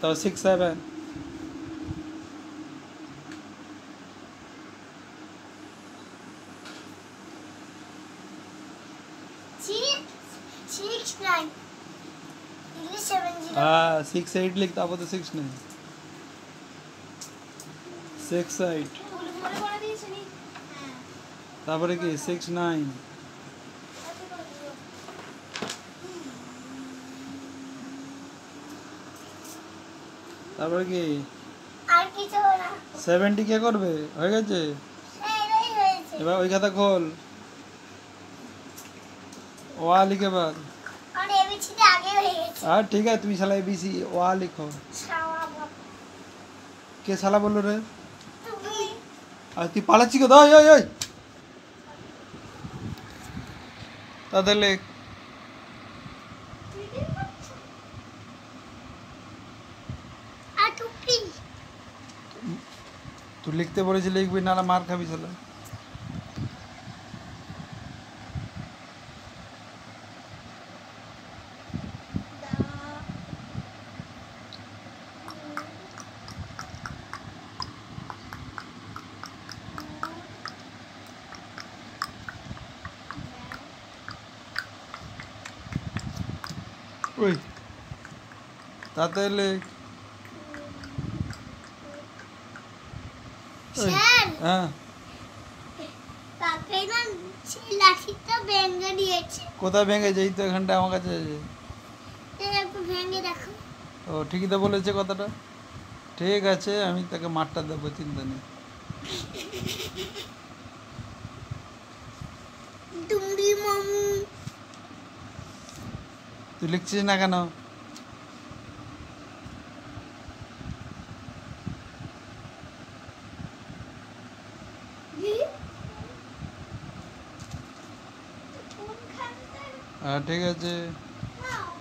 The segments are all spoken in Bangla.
तो 6 7 6 9 English 7 0 6 8 लिख तब तो 6 नहीं 6 8 তারপরে কি 6 9 তারপরে কি আর কিছু না 70 কে করবে হয়ে গেছে এটাই হয়েছে এবার ওই খাতা খোল ওয়া লিখে বাদ আর এবিসি তে আগে হয়ে গেছে ठीक है তুমি শালা এবিসি ওয়া লিখো কে শালা বললো রে তুমি আর তুই পালাচ্ছি কো ওই ওই ওই তাদের লেখ আর টুপি তুই লিখতে বলেছি লিখবি না মার খাবি শালা ওই তাতে লেখ স্যার হ্যাঁ কাকে না সেই লাঠিটা ভেঙে দিয়েছে কোথায় ভেঙে যাই তো এখানটা আমার কাছে আছে একটু ভেঙে দেখো ও ঠিকই তো বলেছে কথাটা ঠিক আছে আমি তাকে মারটা দেবো চিন্তা নেই ডুমরি মামু তুই লিখছিস না কেন হ্যাঁ ঠিক আছে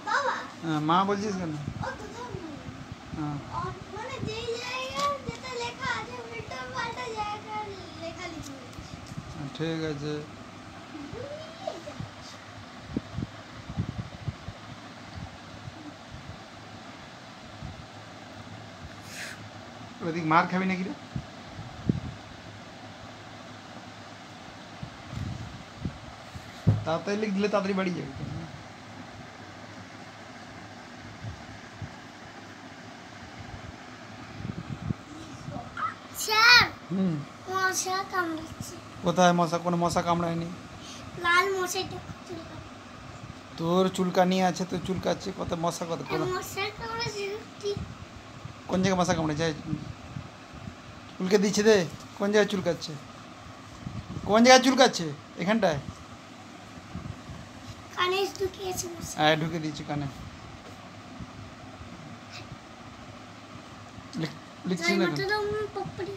বাবা হ্যাঁ মা বলছিস কেন ও তো জানো হ্যাঁ মানে যেই জায়গা যেটা লেখা আছে উল্টো পাল্টা জায়গা লেখা লিখে ঠিক আছে ওদিক মার খাবি নাকি রে তাড়াতাড়ি লিখ দিলে তাড়াতাড়ি বাড়ি যাবে স্যার হুম মশা কামড়াচ্ছে কোথায় মশা কোনো মশা কামড়ায়নি লাল মশাটা তোর চুলকানি আছে তো চুলকাচ্ছে কত মশা কত কোনো মশা কামড়াচ্ছে কি কোন জায়গায় মশা কামড়েছে চুলকে দিচ্ছে দে কোন জায়গায় চুলকাচ্ছে কোন জায়গায় চুলকাচ্ছে এখানটায় কানে ঢুকিয়েছে মশা হ্যাঁ ঢুকে দিচ্ছি কানে লিখছি না কেন? পপড়ি